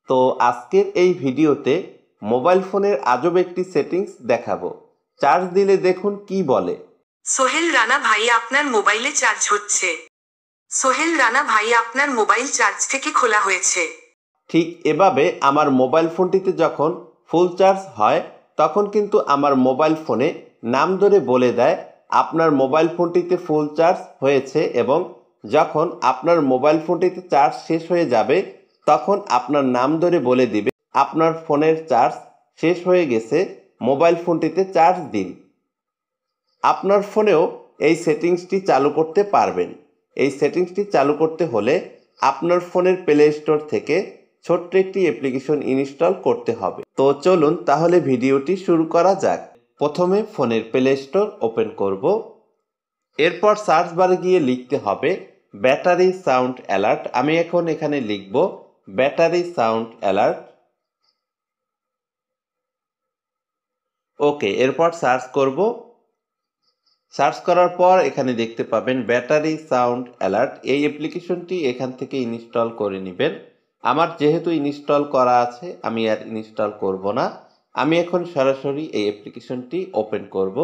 তো আজকের এই ভিডিওতে মোবাইল ফোনের আজব একটি সেটিংস দেখাবো। চার্জ দিলে দেখুন কি বলে। সোহেল রানা ভাই, আপনার মোবাইলে চার্জ হচ্ছে। সোহেল রানা ভাই, আপনার মোবাইল চার্জ থেকে খোলা হয়েছে। ঠিক এভাবে আমার মোবাইল ফোনটিতে যখন ফুল চার্জ হয় তখন কিন্তু আমার মোবাইল ফোনে নাম ধরে বলে দেয় আপনার মোবাইল ফোনটিতে ফুল চার্জ হয়েছে, এবং যখন আপনার মোবাইল ফোনটিতে চার্জ শেষ হয়ে যাবে তখন আপনার নাম ধরে বলে দিবে আপনার ফোনের চার্জ শেষ হয়ে গেছে, মোবাইল ফোনটিতে চার্জ দিন। আপনার ফোনেও এই সেটিংসটি চালু করতে পারবেন। এই সেটিংসটি চালু করতে হলে আপনার ফোনের প্লে স্টোর থেকে ছোট্ট একটি অ্যাপ্লিকেশন ইনস্টল করতে হবে। তো চলুন তাহলে ভিডিওটি শুরু করা যাক। প্রথমে ফোনের প্লে স্টোর ওপেন করব। এরপর সার্চ বারে গিয়ে লিখতে হবে ব্যাটারি সাউন্ড অ্যালার্ট। আমি এখন এখানে লিখব ব্যাটারি সাউন্ড অ্যালার্ট। ওকে, এরপর সার্চ করব। সার্চ করার পর এখানে দেখতে পাবেন ব্যাটারি সাউন্ড অ্যালার্ট। এই অ্যাপ্লিকেশনটি এখান থেকে ইনস্টল করে নেবেন। আমার যেহেতু ইনস্টল করা আছে আমি আর ইনস্টল করব না। আমি এখন সরাসরি এই অ্যাপ্লিকেশনটি ওপেন করব।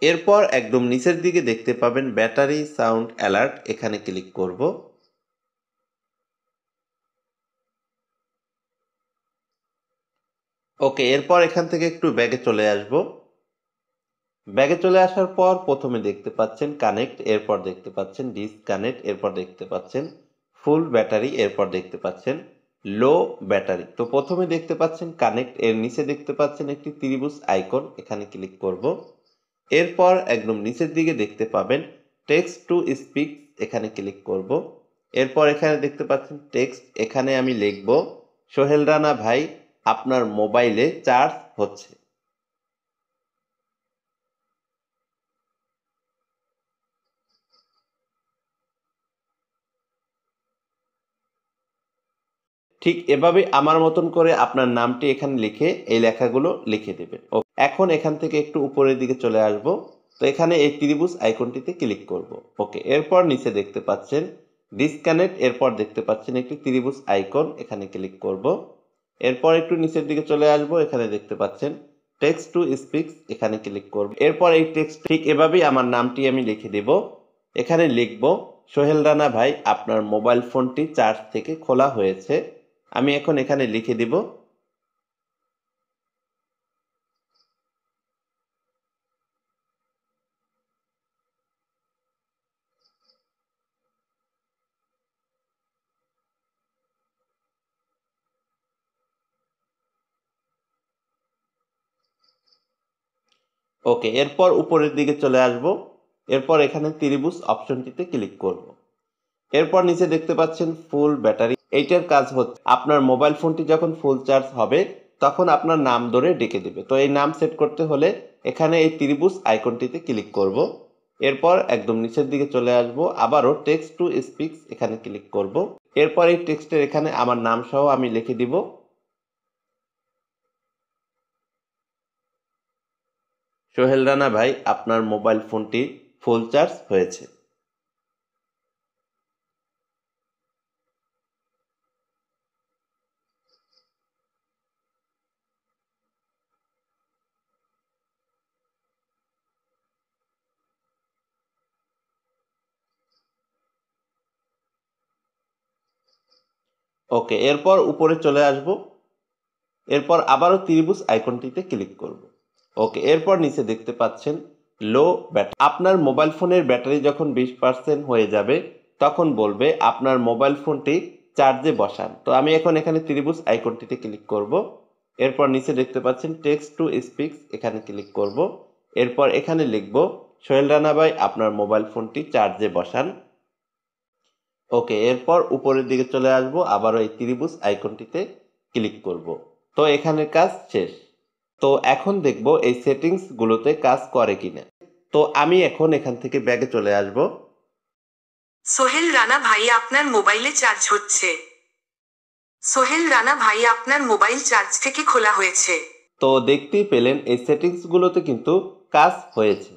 এরপর একদম নিচের দিকে দেখতে পাবেন ব্যাটারি সাউন্ড অ্যালার্ট, এখানে ক্লিক করব। ওকে, এরপর এখান থেকে একটু ব্যাগে চলে আসব। ব্যাগে চলে আসার পর প্রথমে দেখতে পাচ্ছেন কানেক্ট, এরপর দেখতে পাচ্ছেন ডিসকানেক্ট, এরপর দেখতে পাচ্ছেন ফুল ব্যাটারি, এরপর দেখতে পাচ্ছেন লো ব্যাটারি। তো প্রথমে দেখতে পাচ্ছেন কানেক্ট, এর নিচে দেখতে পাচ্ছেন একটি ত্রিভুজ আইকন, এখানে ক্লিক করব। এরপর একদম নিচের দিকে দেখতে পাবেন টেক্সট টু স্পিক, এখানে ক্লিক করব। এরপর এখানে দেখতে পাচ্ছেন টেক্সট, এখানে আমি লিখব সোহেল রানা ভাই, আপনার মোবাইলে চার্জ হচ্ছে। ঠিক এভাবে আমার মতন করে আপনার নামটি এখানে লিখে এই লেখাগুলো লিখে দেবেন। এখন এখান থেকে একটু উপরের দিকে চলে আসব। তো এখানে এই ত্রিভুজ আইকনটিতে ক্লিক করব। ওকে, এরপর নিচে দেখতে পাচ্ছেন ডিসকানেক্ট, এরপর দেখতে পাচ্ছেন একটি ত্রিভুজ আইকন, এখানে ক্লিক করব। এরপর একটু নিচের দিকে চলে আসব, এখানে দেখতে পাচ্ছেন টেক্সট টু স্পিক, এখানে ক্লিক করব। এরপর এই টেক্সট ঠিক এভাবেই আমার নামটি আমি লিখে দেব। এখানে লিখব সোহেল রানা ভাই, আপনার মোবাইল ফোনটি চার্জ থেকে খোলা হয়েছে। আমি এখন এখানে লিখে দিব। ওকে, এরপর উপরের দিকে চলে আসব। এরপর এখানে ত্রিভুজ অপশনটিতে ক্লিক করব। এরপর নিচে দেখতে পাচ্ছেন ফুল ব্যাটারি। এইটার কাজ হচ্ছে আপনার মোবাইল ফোনটি যখন ফুল চার্জ হবে তখন আপনার নাম ধরে ডেকে দেবে। তো এই নাম সেট করতে হলে এখানে এই ত্রিভুজ আইকনটিতে ক্লিক করব। এরপর একদম নিচের দিকে চলে আসব, আবারও টেক্সট টু স্পিক, এখানে ক্লিক করব। এরপর এই টেক্সটের এখানে আমার নাম সহ আমি লিখে দিব সোহেল রানা ভাই, আপনার মোবাইল ফোনটি ফুল চার্জ হয়েছে। ওকে, এরপর উপরে চলে আসব। এরপর আবারও ত্রিভুজ আইকনটিতে ক্লিক করব। ওকে, এরপর নিচে দেখতে পাচ্ছেন লো ব্যাটারি। আপনার মোবাইল ফোনের ব্যাটারি যখন 20% হয়ে যাবে তখন বলবে আপনার মোবাইল ফোনটি চার্জে বসান। তো আমি এখন এখানে ত্রিভুজ আইকনটিতে ক্লিক করব। এরপর নিচে দেখতে পাচ্ছেন টেক্সট টু স্পিক, এখানে ক্লিক করব। এরপর এখানে লিখব সোহেল রানা ভাই, আপনার মোবাইল ফোনটি চার্জে বসান। ওকে, এরপর উপরের দিকে চলে আসব, আবারও এই ত্রিভুজ আইকনটিতে ক্লিক করব। তো এখানের কাজ শেষ। তো এখন দেখব এই সেটিংসগুলোতে কাজ করে কিনা। তো আমি এখন এখান থেকে ব্যাগে চলে আসব। সোহেল রানা ভাই, আপনার মোবাইলে চার্জ হচ্ছে। সোহেল রানা ভাই, আপনার মোবাইল চার্জ থেকে খোলা হয়েছে। তো দেখতেই পেলেন এই সেটিংসগুলোতে কিন্তু কাজ হয়েছে।